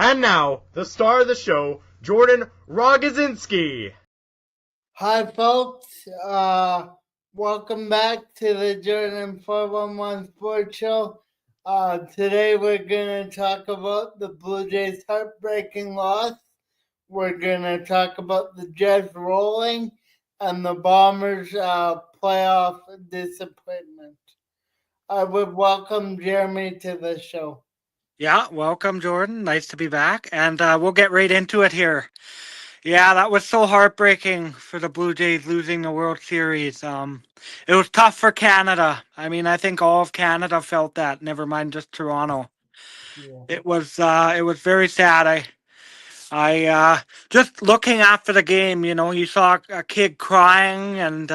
And now, the star of the show, Jordan Rogozinski. Hi, folks. Welcome back to the Jordan 411 Sports Show. Today we're going to talk about the Blue Jays' heartbreaking loss. We're going to talk about the Jets rolling and the Bombers' playoff disappointment. I would welcome Jeremy to the show. Yeah, welcome, Jordan. Nice to be back. And we'll get right into it here. Yeah, that was so heartbreaking for the Blue Jays losing the World Series. It was tough for Canada. I mean, I think all of Canada felt that, never mind just Toronto. Yeah. It was very sad. I just looking after the game, you saw a kid crying and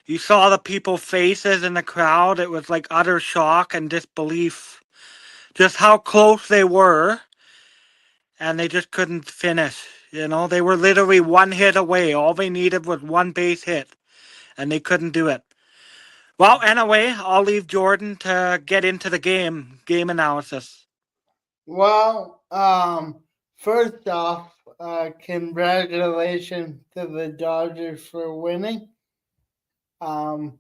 you saw the people's faces in the crowd. It was like utter shock and disbelief. Just how close they were, and they just couldn't finish. They were literally one hit away. All they needed was one base hit, and they couldn't do it. Well, anyway, I'll leave Jordan to get into the game analysis. Well, first off, congratulations to the Dodgers for winning. I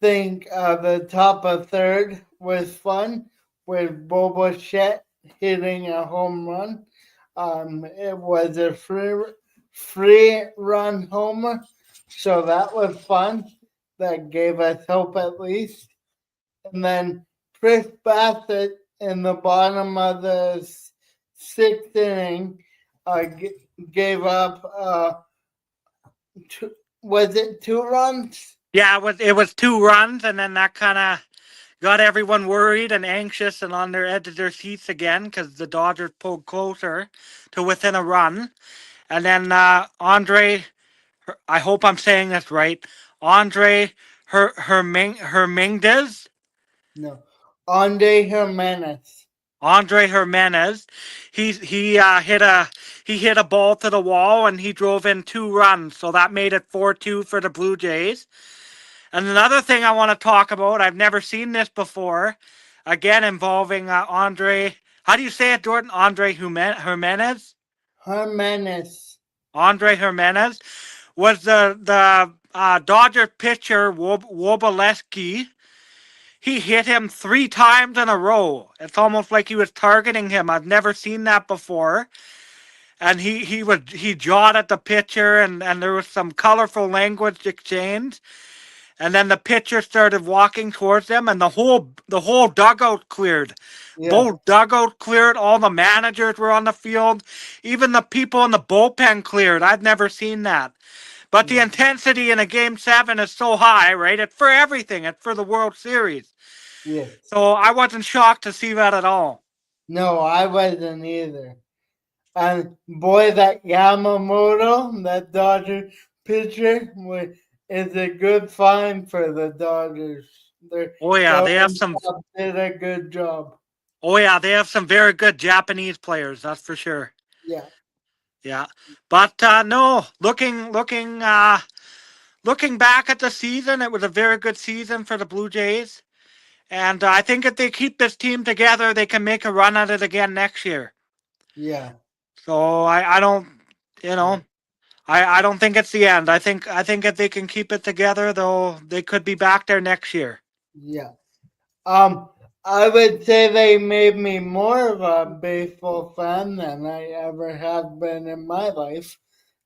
think the top of third was fun with Bichette hitting a home run. It was a free run homer, so that was fun. That gave us hope at least. And then Chris Bassett in the bottom of the sixth inning gave up. Was it 2 runs? Yeah, it was 2 runs, and then that kind of got everyone worried and anxious and on their edge of their seats again because the Dodgers pulled closer to within a run. And then Andre, I hope I'm saying this right, Andre Hernandez? No, Andre Hernandez. Andre Hernandez, he hit a ball to the wall and he drove in 2 runs, so that made it 4-2 for the Blue Jays. And another thing I want to talk about, I've never seen this before, again involving Andre. How do you say it, Jordan? Andre Hernandez. Hernandez. Andre Hernandez was the Dodger pitcher Wobaleski. He hit him 3 times in a row. It's almost like he was targeting him. I've never seen that before. And he jawed at the pitcher, and there was some colorful language exchange. And then the pitcher started walking towards them, and the whole dugout cleared. Yeah. Both dugout cleared. All the managers were on the field. Even the people in the bullpen cleared. I've never seen that. But the intensity in a Game 7 is so high, right? It's for everything. It's for the World Series. Yeah. So I wasn't shocked to see that at all. No, I wasn't either. And boy, that Yamamoto, that Dodger pitcher, is a good find for the Dodgers. They have some. Did a good job. Oh yeah, they have some very good Japanese players. That's for sure. Yeah. Yeah, but no, looking back at the season, it was a very good season for the Blue Jays, and I think if they keep this team together, they can make a run at it again next year. Yeah. So I don't, I don't think it's the end. I think if they can keep it together, they could be back there next year. Yeah. I would say they made me more of a baseball fan than I ever have been in my life.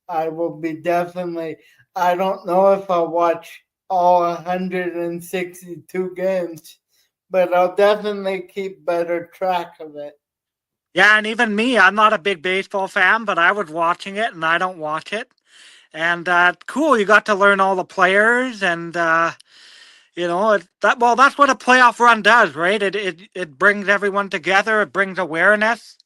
I will be definitely, I don't know if I'll watch all 162 games, but I'll definitely keep better track of it. Yeah, and even me, I'm not a big baseball fan, but I was watching it, and I don't watch it. And cool, you got to learn all the players, and that's what a playoff run does, right? It brings everyone together. It brings awareness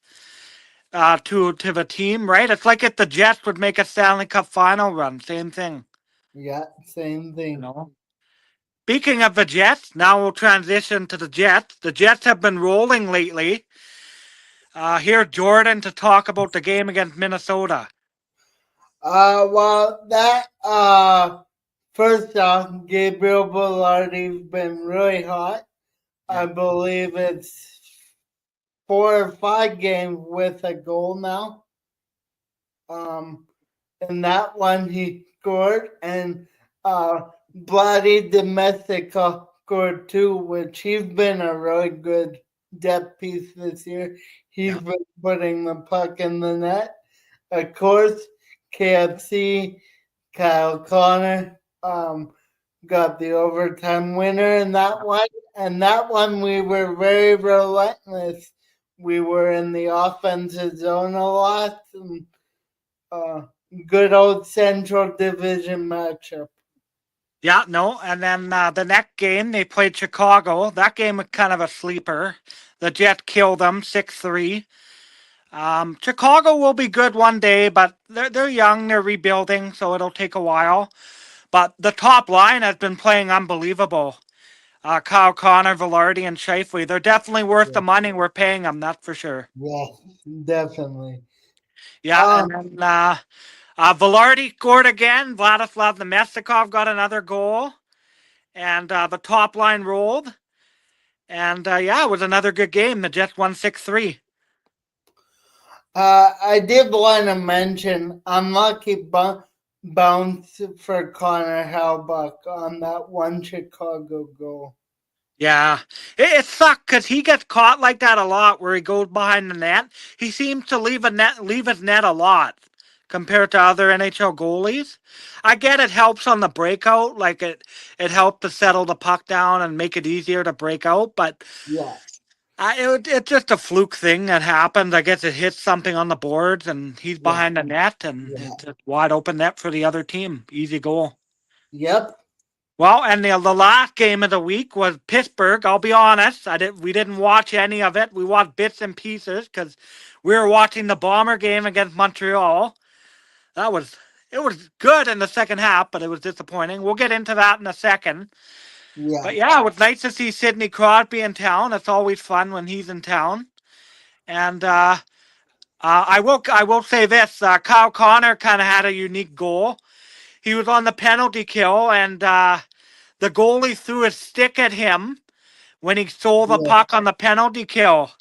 to the team, right? It's like if the Jets would make a Stanley Cup final run, same thing. Yeah, same thing. Speaking of the Jets, now we'll transition to the Jets. The Jets have been rolling lately. Here's Jordan to talk about the game against Minnesota. Well, that first off, Gabriel Velarde's been really hot. Yeah. I believe it's 4 or 5 games with a goal now. And that one he scored, and Bloody Domestica scored too, which he's been a really good depth piece this year. He's been putting the puck in the net. Of course, KFC, Kyle Connor, got the overtime winner in that one. And that one we were very relentless. We were in the offensive zone a lot. And, good old Central Division matchup. Yeah, no. And then the next game, they played Chicago. That game was kind of a sleeper. The Jets killed them 6-3. Chicago will be good one day, but they're young, they're rebuilding, so it'll take a while. But the top line has been playing unbelievable. Kyle Connor, Velarde, and Shifley, they're definitely worth the money we're paying them, that's for sure. Yeah, definitely. Yeah, and then Velarde scored again. Vladislav Nemestikov got another goal. And the top line rolled. And yeah, it was another good game. The Jets won 6-3. I did want to mention unlucky bounce for Connor Halbach on that one Chicago goal. Yeah, it sucked because he gets caught like that a lot where he goes behind the net. He seems to leave his net a lot compared to other NHL goalies. I get it helps on the breakout, like it helped to settle the puck down and make it easier to break out, but yeah, it's just a fluke thing that happens. I guess it hits something on the boards and he's behind the net and it's a wide open net for the other team. Easy goal. Yep. Well, and the last game of the week was Pittsburgh. I'll be honest, we didn't watch any of it. We watched bits and pieces because we were watching the Bomber game against Montreal. It was good in the second half, but it was disappointing. We'll get into that in a second. Yeah. But yeah, it was nice to see Sidney Crosby in town. It's always fun when he's in town. And I will say this: Kyle Connor kind of had a unique goal. He was on the penalty kill, and the goalie threw a stick at him when he stole the puck on the penalty kill.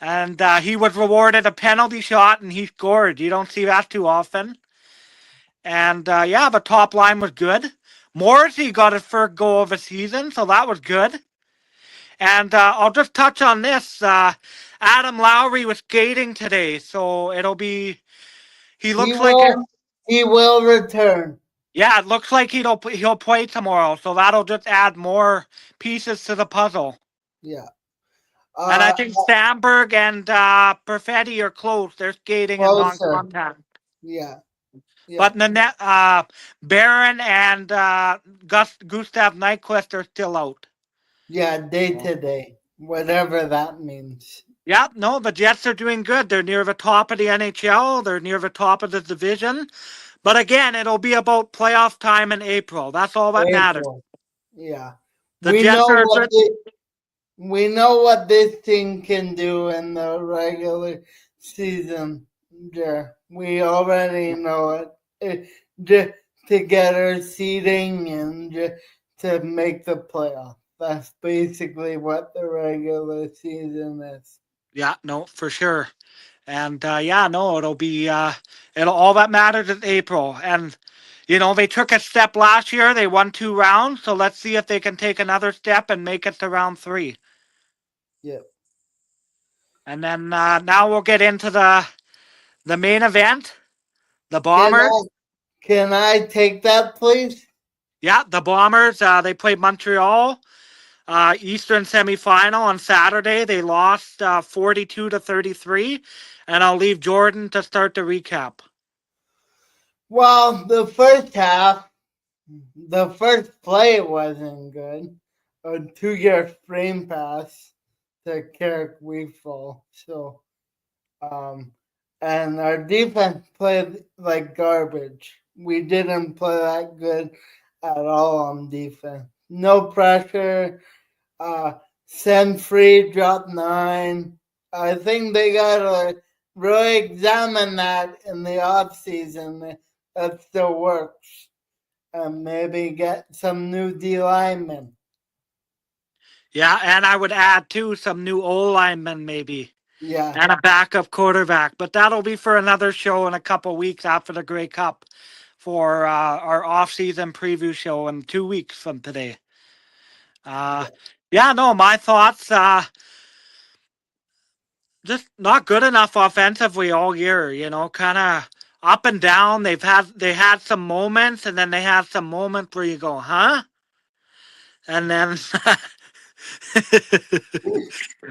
And he was rewarded a penalty shot, and he scored. You don't see that too often. And yeah, the top line was good. Morrissey got his first goal of the season, so that was good. And I'll just touch on this. Adam Lowry was skating today, so it'll be. He will return. Yeah, it looks like he'll play tomorrow, so that'll just add more pieces to the puzzle. Yeah. And I think Sandberg and Perfetti are close. They're skating in non-contact. Yeah. But Nanette, Barron and Gustav Nyquist are still out. Yeah, day to day, whatever that means. Yeah, no, the Jets are doing good. They're near the top of the NHL. They're near the top of the division. But again, it'll be about playoff time in April. That's all that matters. Yeah. The Jets are we know what this team can do in the regular season. Yeah, we already know it. Just to get our seeding and to make the playoff. That's basically what the regular season is. Yeah, no, for sure. And yeah, no, it'll be it'll all that matters is April. And you know, they took a step last year. They won 2 rounds, so let's see if they can take another step and make it to round 3. Yep. And then now we'll get into the main event, the Bombers. Can I take that, please? Yeah, the Bombers. They played Montreal Eastern semifinal on Saturday. They lost 42-33, and I'll leave Jordan to start the recap. Well, the first half, the first play wasn't good. A 2-yard frame pass to Carrick Weefall. So, and our defense played like garbage. We didn't play that good at all on defense. No pressure. Send free, drop 9. I think they gotta really examine that in the offseason. That still works. And maybe get some new D linemen. Yeah, and I would add too some new O linemen maybe. Yeah. and a backup quarterback. But that'll be for another show in a couple weeks after the Grey Cup for our off-season preview show in 2 weeks from today. Yeah, no, my thoughts, just not good enough offensively all year, kind of up and down. They had some moments, and then they had some moments where you go, huh? And then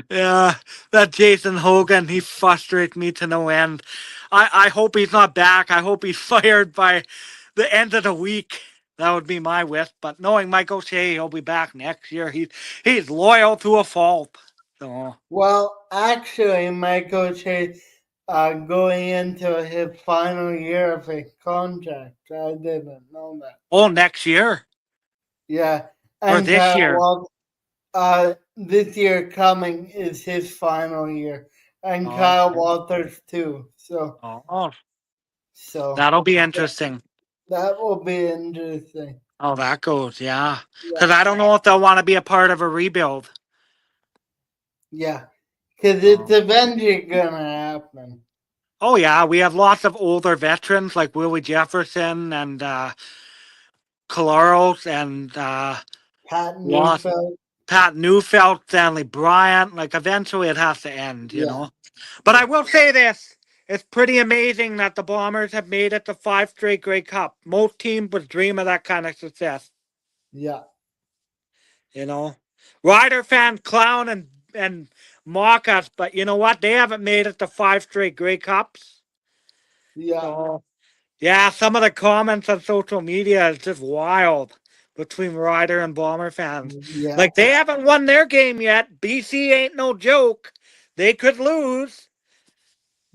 yeah, that Jason Hogan, he frustrates me to no end. I hope he's not back. I hope he's fired by the end of the week. That would be my wish. But knowing Mike O'Shea, he'll be back next year. He's loyal to a fault. So Well, actually, Mike O'Shea going into his final year of his contract. I didn't know that. next year Yeah. or And this year. this year coming is his final year. And Oh, Kyle okay. Walters too. Oh, So that'll be interesting. that will be interesting. Oh, that goes, yeah. Because Yeah. I don't know if they'll want to be a part of a rebuild. Yeah. Because it's eventually going to happen. Oh, yeah. We have lots of older veterans like Willie Jefferson and Coloros and Pat Neufeld. Pat Neufeld, Stanley Bryant. Like, eventually it has to end, you know. But I will say this. It's pretty amazing that the Bombers have made it to 5 straight Grey Cup. Most teams would dream of that kind of success. Yeah. You know, Rider fans clown and mock us, but you know what? They haven't made it to 5 straight Grey Cups. Yeah. So, yeah, some of the comments on social media is just wild between Rider and Bomber fans. Yeah. Like, they haven't won their game yet. BC ain't no joke. They could lose.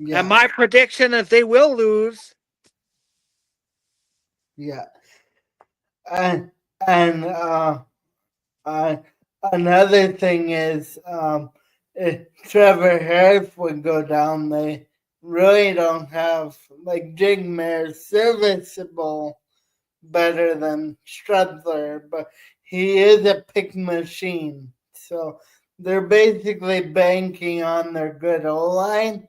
Yeah. And my prediction is they will lose. Yeah. And another thing is, if Trevor Harris would go down, they really don't have, like, Jigmare serviceable better than Strudler, but he is a pick machine. So they're basically banking on their good O-line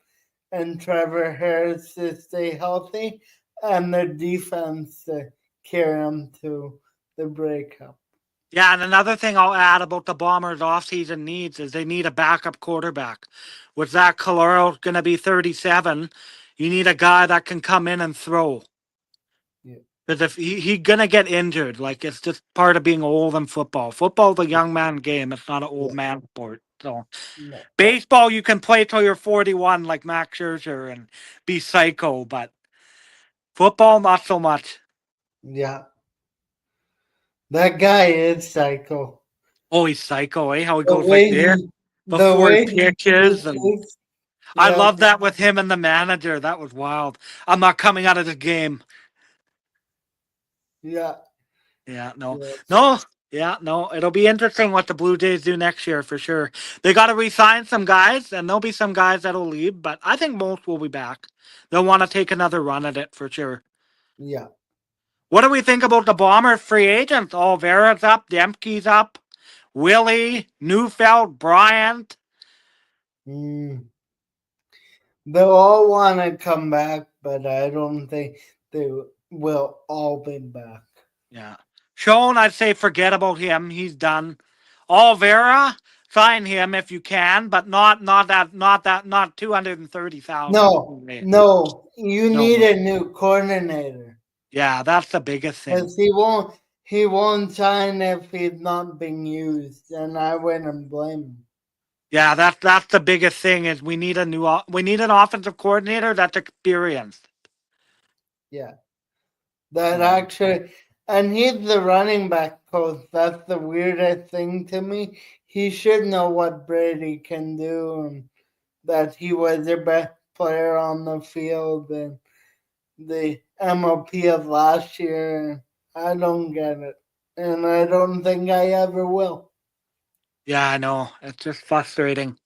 and Trevor Harris to stay healthy and their defense to carry them to the breakup. Yeah, and another thing I'll add about the Bombers' offseason needs is they need a backup quarterback. With Zach Calero going to be 37, you need a guy that can come in and throw. Because if he's going to get injured, like it's just part of being old in football. Football's a young man game. It's not an old man sport. So baseball, you can play till you're 41 like Max Scherzer and be psycho, but football, not so much. Yeah. That guy is psycho. Oh, he's psycho, eh? How he goes like there before he pitches. And I love that with him and the manager. That was wild. I'm not coming out of the game. Yeah. Yeah, no. Yeah, no. It'll be interesting what the Blue Jays do next year for sure. They got to re-sign some guys, and there'll be some guys that'll leave, but I think most will be back. They'll want to take another run at it for sure. Yeah. What do we think about the Bomber free agents? Oh, Vera's up, Dempke's up, Willie, Neufeld, Bryant. They'll all want to come back, but I don't think they will all be back. Yeah. Schoen, I'd say forget about him. He's done. Vera, sign him if you can, but not 230,000. No. You need a new coordinator. Yeah, that's the biggest thing. Because he won't sign if he's not being used, and I wouldn't blame him. Yeah, that's the biggest thing is we need an offensive coordinator that's experienced. Yeah. That actually, and he's the running back coach. That's the weirdest thing to me. He should know what Brady can do and that he was the best player on the field and the MOP of last year. I don't get it. And I don't think I ever will. Yeah, I know. It's just frustrating.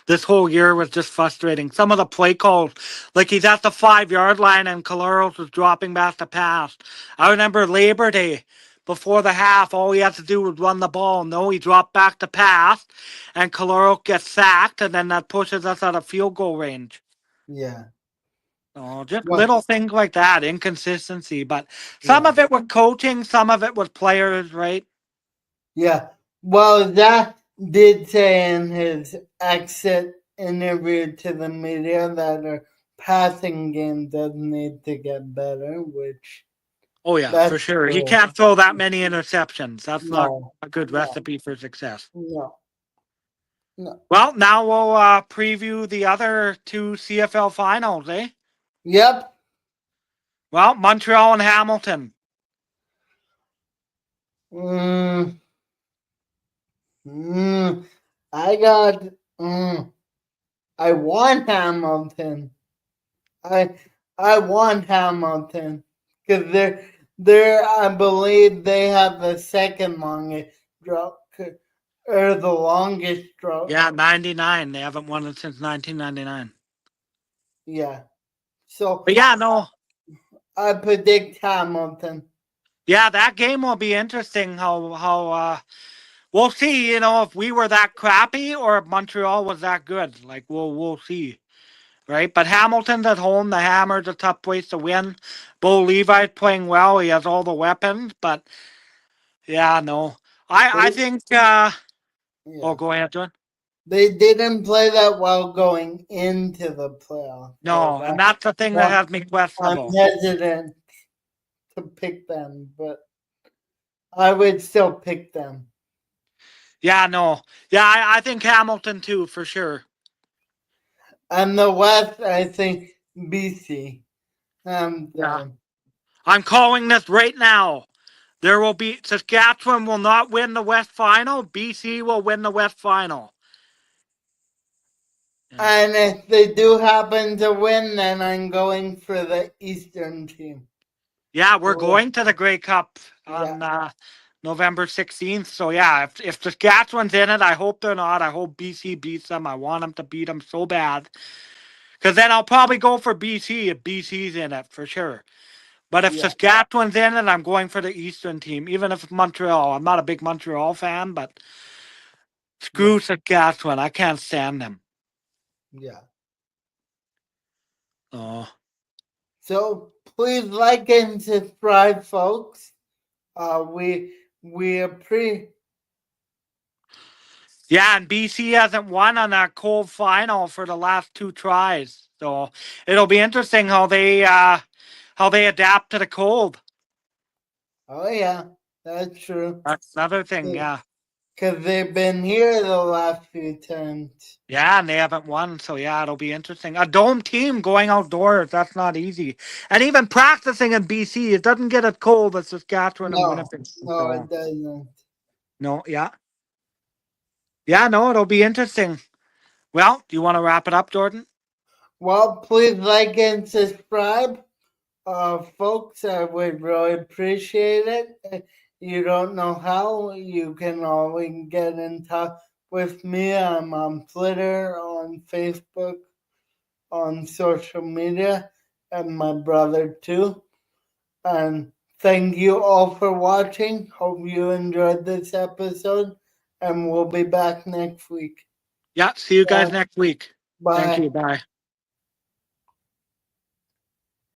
This whole year was just frustrating. Some of the play calls, like he's at the 5-yard line and Coloros was dropping back to pass. I remember Labor Day, before the half, all he had to do was run the ball. No, he dropped back to pass, and Kalorok gets sacked, and then that pushes us out of field goal range. Yeah. Oh, just Well, little things like that, inconsistency. But some of it was coaching, some of it was players, right? yeah. Well, that did say in his exit interview to the media that our passing game does need to get better, which Oh, yeah, that's for sure. He true. can't throw that many interceptions. That's not No, a good no, recipe for success. no. Well, now we'll preview the other two CFL finals, eh? Yep. Well, Montreal and Hamilton. I got. I want Hamilton. I want Hamilton because I believe they have the second longest drought or the longest drought. Yeah, 99. They haven't won it since 1999. Yeah. So But yeah, no. I predict Hamilton. Yeah, that game will be interesting. How we'll see. If we were that crappy or if Montreal was that good. Like we'll see, right? But Hamilton's at home. The Hammer's a tough place to win. Bo Levi's playing well. He has all the weapons. But yeah, no. I think. Yeah. Oh, go ahead, John. They didn't play that well going into the playoffs. No, and that's the thing that has me questionable. I'm hesitant to pick them, but I would still pick them. Yeah, no. Yeah, I think Hamilton too, for sure. And the West, I think BC. Yeah. I'm calling this right now. There will be Saskatchewan will not win the West Final. BC will win the West Final. And if they do happen to win, then I'm going for the Eastern team. Yeah, we're going to the Grey Cup on November 16th. So yeah, if Saskatchewan's in it, I hope they're not. I hope BC beats them. I want them to beat them so bad. Because then I'll probably go for BC if BC's in it, for sure. But if Saskatchewan's in it, I'm going for the Eastern team, even if it's Montreal. I'm not a big Montreal fan, but screw Saskatchewan. I can't stand them. Yeah. Oh. So please like and subscribe, folks. We appreciate. Yeah, and BC hasn't won on that cold final for the last two tries. So it'll be interesting how they adapt to the cold. Oh yeah, that's true. That's another thing, yeah. Because they've been here the last few times. Yeah, and they haven't won, so yeah, it'll be interesting. A dome team going outdoors, that's not easy. And even practicing in BC, it doesn't get as cold as Saskatchewan and Winnipeg. No, it doesn't. No, yeah. Yeah, no, it'll be interesting. Well, do you want to wrap it up, Jordan? Well, please like and subscribe. Folks, I would really appreciate it. If you don't know how, you can always get in touch with me. I'm on Twitter, on Facebook, on social media, and my brother too. And thank you all for watching. Hope you enjoyed this episode, and we'll be back next week. Yeah, see you guys next week. Bye. Thank you. Bye.